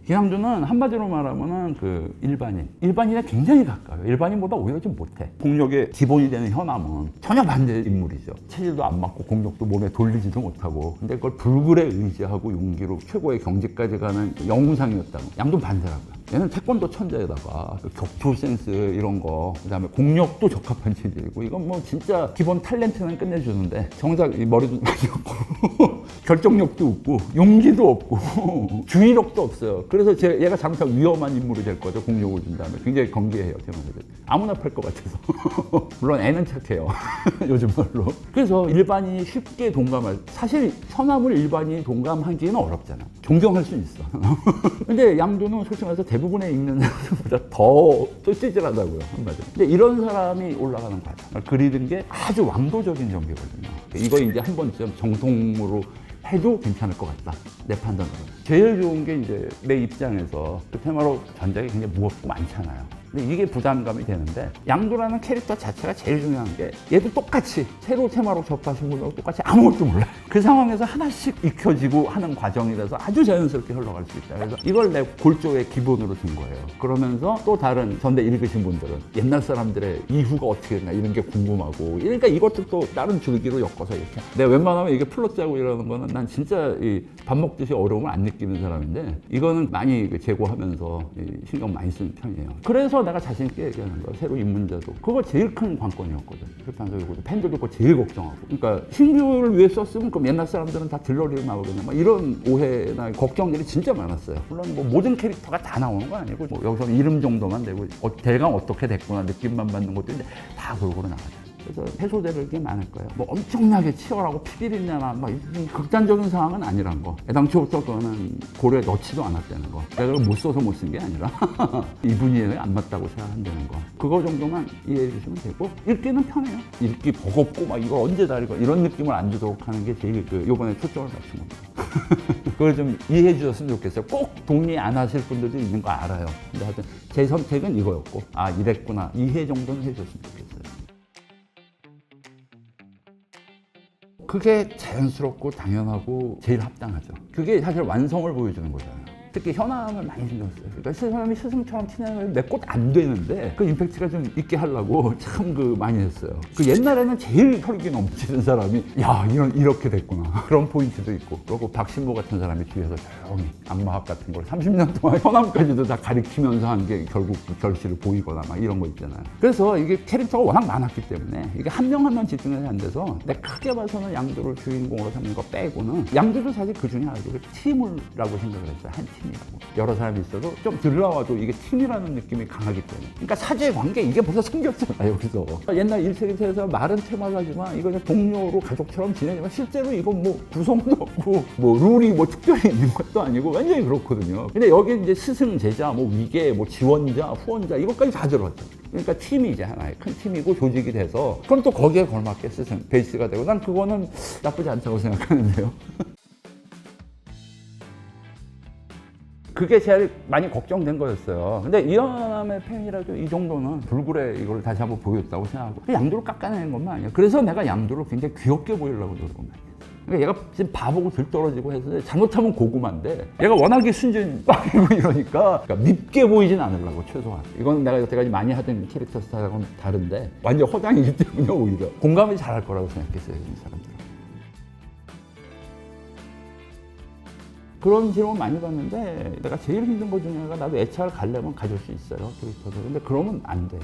김양두는 한마디로 말하면은 그 일반인에 굉장히 가까워요. 일반인보다 오히려 좀 못해. 공력의 기본이 되는 현암은 전혀 반대 인물이죠. 체질도 안 맞고 공력도 몸에 돌리지도 못하고, 근데 그걸 불굴에 의지하고 용기로 최고의 경지까지 가는 영웅상이었다고. 양두는 반대라고요. 얘는 태권도 천재에다가 그 격투 센스 이런 거, 그다음에 공력도 적합한 체질이고, 이건 뭐 진짜 기본 탤런트는 끝내주는데 정작 이 머리도 많이 없고 결정력도 없고 용기도 없고 주의력도 없어요. 그래서 얘가 잠깐 위험한 인물이 될 거죠. 공력을 준 다음에 굉장히 경계해요. 제 말에 아무나 팔 것 같아서. 물론 애는 착해요. 요즘 말로. 그래서 일반인이 쉽게 동감할, 사실 현암을 일반인이 동감하기는 어렵잖아. 존경할 수 있어. 근데 양두는 솔직히 말해서 대부분의 읽는 사람들보다 더 찌질하다고요, 한마디로. 근데 이런 사람이 올라가는 과정, 그리는 게 아주 왕도적인 전개거든요. 이거 이제 한 번쯤 정통으로 해도 괜찮을 것 같다, 내 판단으로. 제일 좋은 게 이제 내 입장에서 그 테마로 전작이 굉장히 무겁고 많잖아요. 근데 이게 부담감이 되는데, 양두라는 캐릭터 자체가 제일 중요한 게 얘도 똑같이 새로 테마로 접하신 분하고 똑같이 아무것도 몰라요. 그 상황에서 하나씩 익혀지고 하는 과정이라서 아주 자연스럽게 흘러갈 수 있다. 그래서 이걸 내 골조의 기본으로 둔 거예요. 그러면서 또 다른 전대 읽으신 분들은 옛날 사람들의 이후가 어떻게 됐나 이런 게 궁금하고, 그러니까 이것도 또 다른 줄기로 엮어서 이렇게. 내가 웬만하면 이게 플롯 짜고 이러는 거는 난 진짜 밥 먹듯이 어려움을 안 느끼는 사람인데, 이거는 많이 제고하면서 신경 많이 쓰는 편이에요. 그래서 내가 자신 있게 얘기하는 거야. 새로 입문자도. 그거 제일 큰 관건이었거든. 출판사이고 팬들도 그거 제일 걱정하고. 그러니까 신규를 위해 썼으면 그럼 옛날 사람들은 다 들러리로 나오겠네. 막 이런 오해나 걱정들이 진짜 많았어요. 물론 뭐 모든 캐릭터가 다 나오는 건 아니고, 뭐 여기서 이름 정도만 되고 대강 어떻게 됐구나 느낌만 받는 것도 이제 다 골고루 나가죠. 그래서 해소될 게 많을 거예요. 뭐 엄청나게 치열하고 피비린내나 막 극단적인 상황은 아니란 거. 애당초부터 그거는 고려에 넣지도 않았다는 거. 내가 그걸 못 써서 못 쓴 게 아니라 이 분위기에 안 맞다고 생각한다는 거. 그거 정도만 이해해 주시면 되고, 읽기는 편해요. 읽기 버겁고 막 이거 언제 다 읽어 이런 느낌을 안 주도록 하는 게 제일 요번에 초점을 맞춘 겁니다. 그걸 좀 이해해 주셨으면 좋겠어요. 꼭 동의 안 하실 분들도 있는 거 알아요. 근데 하여튼 제 선택은 이거였고, 아 이랬구나, 이해 정도는 해 줬으면 좋겠어요. 그게 자연스럽고 당연하고 제일 합당하죠. 그게 사실 완성을 보여주는 거잖아요. 특히 현암을 많이 신경 써요. 그러니까 사람이 스승처럼 티내는 내 꽃 안 되는데 그 임팩트가 좀 있게 하려고 참 많이 했어요. 그 옛날에는 제일 혈기 넘치는 사람이 야 이렇게 됐구나, 그런 포인트도 있고, 그리고 박신모 같은 사람이 뒤에서 조용히 악마학 같은 걸 30년 동안 현암까지도 다 가리키면서 한 게 결국 그 결실을 보이거나 막 이런 거 있잖아요. 그래서 이게 캐릭터가 워낙 많았기 때문에 이게 한 명 한 명 집중해서 안 돼서, 내가 크게 봐서는 양두를 주인공으로 삼는 거 빼고는, 양두도 사실 그 중에 아주 팀이라고 생각을 했어요. 한 팀이라고. 여러 사람이 있어도 좀 들러와도 이게 팀이라는 느낌이 강하기 때문에. 그러니까 사제 관계 이게 벌써 생겼잖아요, 여기서. 옛날 1세기에서 말은 테마가지만 이거 그냥 동료로 가족처럼 지내지만 실제로 이건 뭐 구성도 없고 뭐 룰이 뭐 특별히 있는 것도 아니고 완전히 그렇거든요. 근데 여기 이제 스승, 제자, 뭐 위계, 뭐 지원자, 후원자 이것까지 다 들어왔죠. 그러니까 팀이 이제 하나의 큰 팀이고 조직이 돼서, 그럼 또 거기에 걸맞게 스승, 베이스가 되고, 난 그거는 나쁘지 않다고 생각하는데요. 그게 제일 많이 걱정된 거였어요. 근데 이현암의 팬이라도 이 정도는 불굴에 이걸 다시 한번 보였다고 생각하고, 양두를 깎아내는 것만 아니에요. 그래서 내가 양두를 굉장히 귀엽게 보이려고 노력을 많이 했어요. 그러니까 얘가 지금 바보고 들떨어지고 해서 잘못하면 고구마인데, 얘가 워낙에 순진 빵이고 이러니까 밉게 보이진 않으려고 최소한. 이건 내가 여태까지 많이 하던 캐릭터 스타일하고는 다른데 완전 허당이기 때문에 오히려 공감이 잘할 거라고 생각했어요, 이 사람들은. 그런 질문 많이 받는데, 내가 제일 힘든 것 중에 하나가, 나도 애착을 가려면 가질 수 있어요, 캐릭터들. 근데 그러면 안 돼요.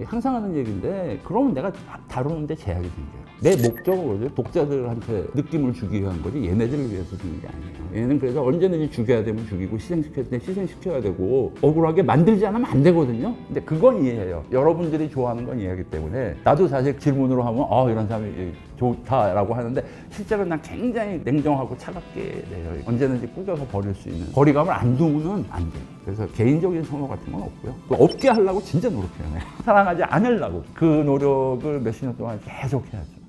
항상 하는 얘기인데, 그러면 내가 다루는데 제약이 생겨요. 내 목적은 뭐죠? 독자들한테 느낌을 주기 위한 거지 얘네들을 위해서 주는 게 아니에요. 얘는 그래서 언제든지 죽여야 되면 죽이고, 희생시켜야 되면 희생시켜야 되고, 억울하게 만들지 않으면 안 되거든요. 근데 그건 이해해요. 여러분들이 좋아하는 건 이해하기 때문에. 나도 사실 질문으로 하면 이런 사람이 좋다라고 하는데, 실제로 난 굉장히 냉정하고 차갑게 돼요. 언제든지 꾸겨서 버릴 수 있는 거리감을 안 두면 안 돼요. 그래서 개인적인 선호 같은 건 없고요. 없게 하려고 진짜 노력해요. 사랑하지 않으려고. 그 노력을 몇십 년 동안 계속 해야죠.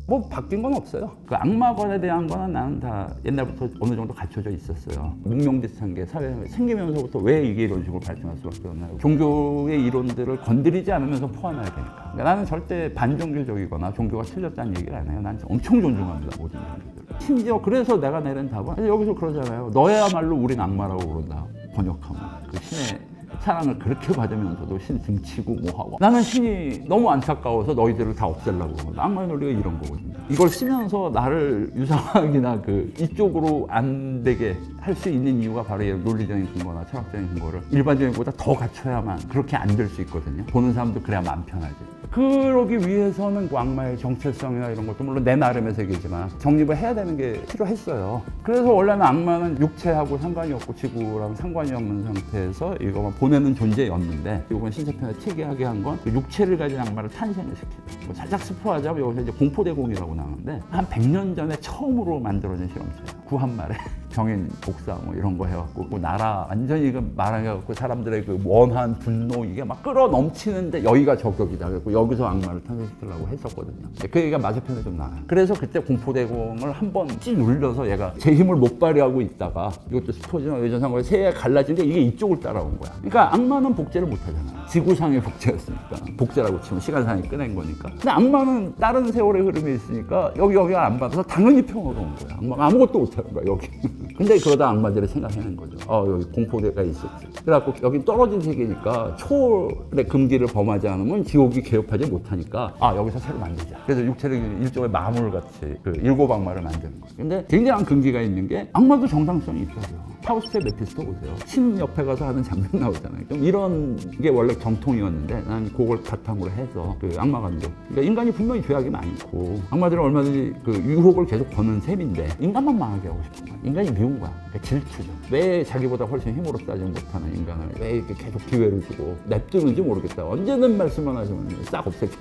뭐 바뀐 건 없어요. 그 악마권에 대한 거는 나는 다 옛날부터 어느 정도 갖춰져 있었어요. 묵명듯한 게 사회에 생기면서부터 왜 이게 이런 식으로 발전할 수밖에 없나요? 종교의 이론들을 건드리지 않으면서 포함해야 되니까. 그러니까 나는 절대 반종교적이거나 종교가 틀렸다는 얘기를 안 해요. 난 엄청 존중합니다, 모든 종교들. 심지어 그래서 내가 내린 답은 여기서 그러잖아요. 너야말로 우린 악마라고 그런다. 번역하면 그 신의 사랑을 그렇게 받으면서도 신 등치고 뭐하고 나는 신이 너무 안타까워서 너희들을 다 없애려고 그러고 악마의 논리가 이런 거거든요. 이걸 쓰면서 나를 유상학이나 그 이쪽으로 안 되게 할 수 있는 이유가 바로 이 논리적인 근거나 철학적인 근거를 일반적인 것보다 더 갖춰야만 그렇게 안 될 수 있거든요. 보는 사람도 그래야 마음 편하지. 그러기 위해서는 그 악마의 정체성이나 이런 것도 물론 내 나름의 세계지만 정립을 해야 되는 게 필요했어요. 그래서 원래는 악마는 육체하고 상관이 없고 지구랑 상관이 없는 상태에서 이거만 보내는 존재였는데 이번 신세편에 특이하게 한 건 그 육체를 가진 악마를 탄생을 시키죠. 뭐 살짝 스포하자면 여기서 이제 공포대공이라고 나오는데 한 100년 전에 처음으로 만들어진 실험체예요. 구한말에 병인 복사 뭐 이런 거 해갖고 그 나라 완전히 그 말해갖고 사람들의 그 원한 분노 이게 막 끌어 넘치는데 여기가 저격이다. 그래서 여기서 악마를 탄생시키려고 했었거든요. 그 얘기가 마저편에 좀 나와요. 그래서 그때 공포대공을 한번 찌 눌려서 얘가 제 힘을 못 발휘하고 있다가 이것도 스포지나 외전상거에 새해 갈라지는데 이게 이쪽을 따라온 거야. 그러니까 악마는 복제를 못 하잖아. 지구상의 복제였으니까. 복제라고 치면 시간상에 꺼낸 거니까. 근데 악마는 다른 세월의 흐름에 있으니까 여기가 안 받아서 당연히 평화가 온 거야. 악마가 아무것도 못 하는 거야, 여기. 근데 그러다 악마들이 생각해낸 거죠. 여기 공포대가 있었지. 그래갖고 여기 떨어진 세계니까 초월의 금기를 범하지 않으면 지옥이 개업하지 못하니까 여기서 새로 만들자. 그래서 육체를 일종의 마물같이 그 일곱 악마를 만드는 거예요. 근데 굉장한 금기가 있는 게 악마도 정당성이 있어요. 파우스트의 메피스토 보세요. 신 옆에 가서 하는 장면 나오잖아요. 좀 이런 게 원래 정통이었는데 난 그걸 바탕으로 해서 그 악마관도. 그러니까 인간이 분명히 죄악이 많고 악마들은 얼마든지 그 유혹을 계속 거는 셈인데 인간만 망하게 하고 싶은 거야. 인간이 미운 거야. 그러니까 질투죠. 왜 자기보다 훨씬 힘으로 따지 못하는 인간을 왜 이렇게 계속 기회를 주고 냅두는지 모르겠다. 언제든 말씀만 하시면 싹 없애게.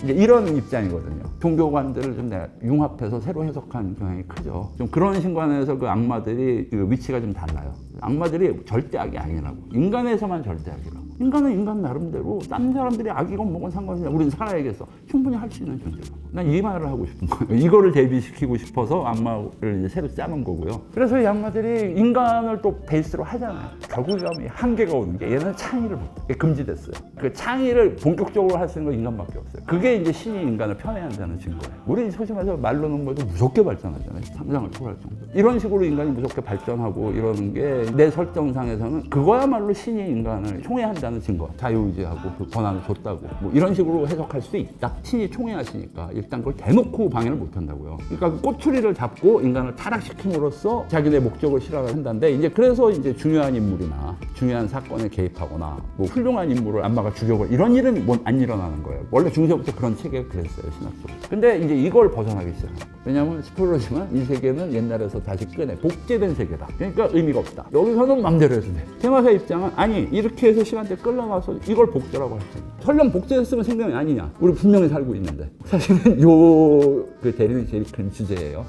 이런 입장이거든요. 종교관들을 좀 내가 융합해서 새로 해석한 경향이 크죠. 좀 그런 신관에서 그 악마들이 그 위치가 좀 달라요. 악마들이 절대 악이 아니라고. 인간에서만 절대 악이라고. 인간은 인간 나름대로 딴 사람들이 악이건 뭐건 상관없이 우리는 살아야겠어. 충분히 할 수 있는 존재라고. 난 이 말을 하고 싶은 거예요. 이거를 대비시키고 싶어서 악마를 이제 새로 짜는 거고요. 그래서 이 악마들이 인간을 또 베이스로 하잖아요. 결국 한계가 오는 게 얘는 창의를 못해. 금지됐어요. 그 창의를 본격적으로 할 수 있는 건 인간밖에 없어요. 그게 이제 신이 인간을 편애해야 한다는 증거예요. 우리 소위 말해서 말로는 뭐도 무섭게 발전하잖아요. 상상을 초월할 정도. 이런 식으로 인간이 무섭게 발전하고 이러는 게 내 설정상에서는 그거야말로 신이 인간을 총애한다는 증거. 자유의지하고 그 권한을 줬다고. 뭐 이런 식으로 해석할 수도 있다. 신이 총애하시니까 일단 그걸 대놓고 방해를 못 한다고요. 그러니까 그 꼬투리를 잡고 인간을 타락시킴으로써 자기네 목적을 실현을 한다는데 이제 그래서 이제 중요한 인물이나 중요한 사건에 개입하거나 뭐 훌륭한 인물을 악마가 죽여버려 이런 일은 뭐 안 일어나는 거예요. 원래 중세부터 그런 체계가 그랬어요, 신학적으로. 근데 이제 이걸 벗어나기 시작해요. 왜냐하면 스포일러지만 이 세계는 옛날에서 다시 꺼내 복제된 세계다. 그러니까 의미가 없다. 여기서는 맘대로 해도 돼. 테마사 입장은 아니 이렇게 해서 시간대 끌어가서 이걸 복제라고 할 수 있는. 설령 복제했으면 생명이 아니냐. 우리 분명히 살고 있는데. 사실은 그 대립이 제일 큰 주제예요.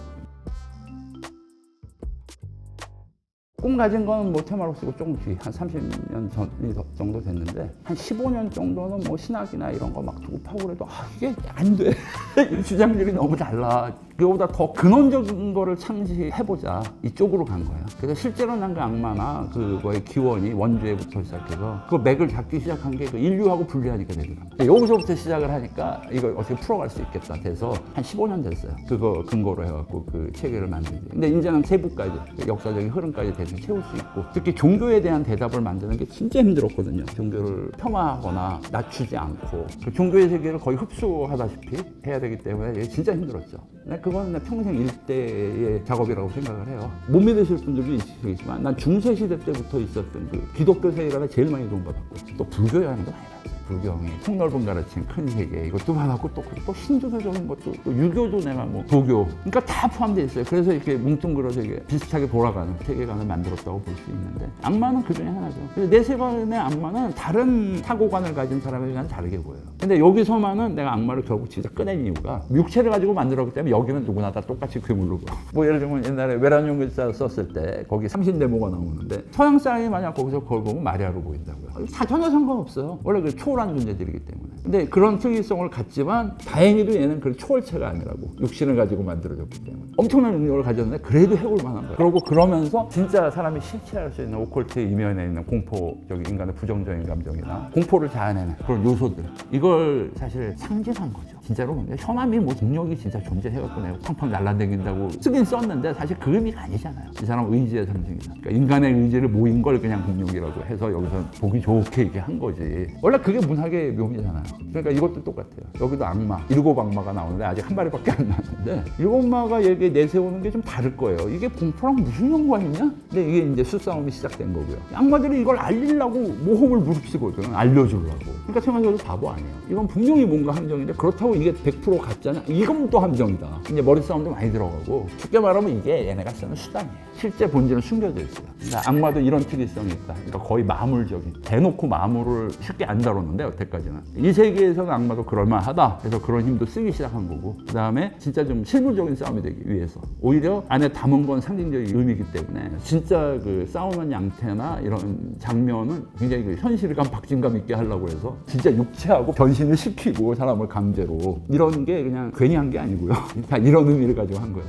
꿈 가진 건 뭐 테마로 쓰고 조금 뒤, 한 30년 전 정도 됐는데, 한 15년 정도는 뭐 신학이나 이런 거 막 두고 파고 그래도, 이게 안 돼. 주장들이 너무 달라. 그거보다 더 근원적인 거를 창시해보자. 이쪽으로 간 거야. 그래서 실제로 난 그 악마나 그거의 기원이 원주에부터 시작해서 그 맥을 잡기 시작한 게 그 인류하고 분리하니까 되더라고요. 여기서부터 시작을 하니까 이걸 어떻게 풀어갈 수 있겠다 돼서 한 15년 됐어요. 그거 근거로 해갖고 그 체계를 만든 지. 근데 이제는 세부까지, 역사적인 흐름까지 대충 채울 수 있고, 특히 종교에 대한 대답을 만드는 게 진짜 힘들었거든요. 종교를 폄하하거나 낮추지 않고 그 종교의 세계를 거의 흡수하다시피 해야 되기 때문에 이게 진짜 힘들었죠. 그건 평생 일대의 작업이라고 생각을 해요. 못 믿으실 분들도 있으시겠지만 난 중세시대 때부터 있었던 그 기독교 세계가 제일 많이 도움받았고, 또 불교에 하는 거 많이 봤어요. 불경이 폭넓은 가르침 큰 세계 이것도 받았고, 또 신조세적인 것도, 또 유교도 내가 뭐 도교, 그러니까 다 포함되어 있어요. 그래서 이렇게 뭉뚱그려서 이게 비슷하게 돌아가는 세계관을 만들었다고 볼 수 있는데, 악마는 그 중에 하나죠. 그래서 내 세관의 악마는 다른 사고관을 가진 사람에게는 다르게 보여요. 근데 여기서만은 내가 악마를 결국 진짜 꺼낸 이유가 육체를 가지고 만들었기 때문에 여기는 누구나 다 똑같이 괴물로 보여. 뭐 예를 들면 옛날에 외란용 글자 썼을 때 거기 삼신대모가 나오는데, 서양 사람이 만약 거기서 그걸 보면 마리아로 보인다고요. 다 전혀 상관없어요. 원래 그 초월한 존재들이기 때문에. 근데 그런 특이성을 갖지만 다행히도 얘는 그 초월체가 아니라고, 육신을 가지고 만들어졌기 때문에 엄청난 능력을 가졌는데 그래도 해볼 만한 거예요. 그러고 그러면서 진짜 사람이 실체할 수 있는 오컬트의 이면에 있는 공포적인 인간의 부정적인 감정이나 공포를 자아내는 그런 요소들, 이걸 사실 상징한 거죠. 진짜로 보면 현암이 뭐 동력이 진짜 존재해갖고 내가 팡팡 날라다닌다고 쓰긴 썼는데 사실 그 의미가 아니잖아요. 이 사람 의지의 상징이다. 그러니까 인간의 의지를 모인 걸 그냥 공룡이라고 해서 여기서 보기 좋게 이렇게 한 거지. 원래 그게 문학의 묘미잖아요. 그러니까 이것도 똑같아요. 여기도 악마, 7악마가 나오는데 아직 한 마리밖에 안 나왔는데 7마가 얘기 내세우는 게 좀 다를 거예요. 이게 공포랑 무슨 연관이 있냐? 근데 이게 이제 수싸움이 시작된 거고요. 악마들이 이걸 알리려고 모험을 무릅쓰거든. 알려주려고. 그러니까 생각해도 바보 아니에요. 이건 분명히 뭔가 함정인데 그렇다고 이게 100% 가짜냐? 이건 또 함정이다. 이제 머리싸움도 많이 들어가고 쉽게 말하면 이게 얘네가 쓰는 수단이에요. 실제 본질은 숨겨져 있어요. 그러니까 악마도 이런 특이성이 있다. 그러니까 거의 마물적인. 대놓고 마물을 쉽게 안 다뤘는데 여태까지는. 이 세계에서는 악마도 그럴만하다. 그래서 그런 힘도 쓰기 시작한 거고. 그 다음에 진짜 좀 실물적인 싸움이 되기 위해서. 오히려 안에 담은 건 상징적인 의미이기 때문에 진짜 그 싸우는 양태나 이런 장면은 굉장히 그 현실감, 박진감 있게 하려고 해서 진짜 육체하고 변신을 시키고 사람을 강제로 이런 게 그냥 괜히 한 게 아니고요. 다 이런 의미를 가지고 한 거예요.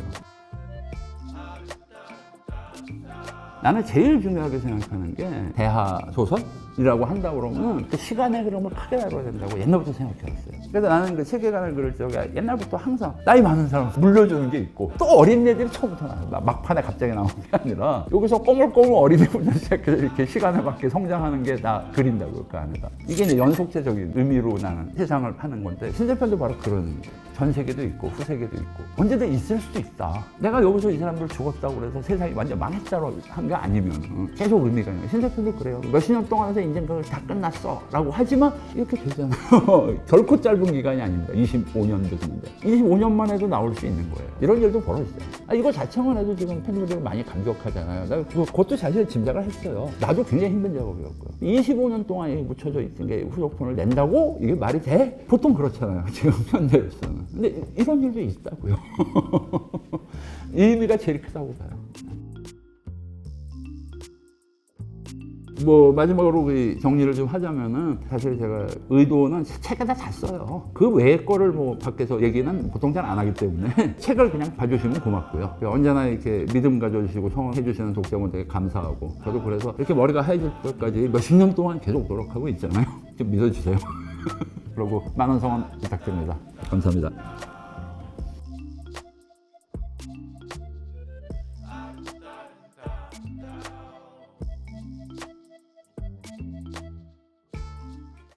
나는 제일 중요하게 생각하는 게 대하 소설이라고 한다 그러면 그 시간의 흐름을 크게 다뤄야 된다고 옛날부터 생각해왔어요. 그래서 나는 그 세계관을 그릴 적에 옛날부터 항상 나이 많은 사람 물려주는 게 있고 또 어린애들이 처음부터 나와요. 막판에 갑자기 나오는 게 아니라 여기서 꼬물꼬물 어린애부터 시작해서 이렇게 시간에 맞게 성장하는 게 다 그린다고 그 안에다. 이게 이제 연속체적인 의미로 나는 세상을 파는 건데 신세편도 바로 그런 의미예요. 전 세계도 있고 후세계도 있고 언제든 있을 수도 있다. 내가 여기서 이 사람들 죽었다고 그래서 세상이 완전 망했다고 한 게 아니면 계속 의미가 있는 거예요. 신세편도 그래요. 몇십 년 동안 해서 이제 그걸 다 끝났어 라고 하지만 이렇게 되잖아요. 결코 짧은 기간이 아닙니다. 25년도 됐는데 25년만 해도 나올 수 있는 거예요. 이런 일도 벌어지죠. 이거 자체만 해도 지금 팬들이 많이 감격하잖아요. 나 그것도 사실 짐작을 했어요. 나도 굉장히 힘든 작업이었고요. 25년 동안 묻혀져 있던 게 후속편을 낸다고 이게 말이 돼? 보통 그렇잖아요. 지금 현대로서는. 근데 이런 일도 있다고요. 이 의미가 제일 크다고 봐요. 뭐 마지막으로 그 정리를 좀 하자면은 사실 제가 의도는 책에다 다 써요. 그 외의 거를 뭐 밖에서 얘기는 보통 잘 안 하기 때문에 책을 그냥 봐주시면 고맙고요. 언제나 이렇게 믿음 가져주시고 성원해 주시는 독자분들에게 감사하고 저도 그래서 이렇게 머리가 하얘질 때까지 몇십 년 동안 계속 노력하고 있잖아요. 좀 믿어주세요. 그리고 많은 성원 부탁드립니다. 감사합니다.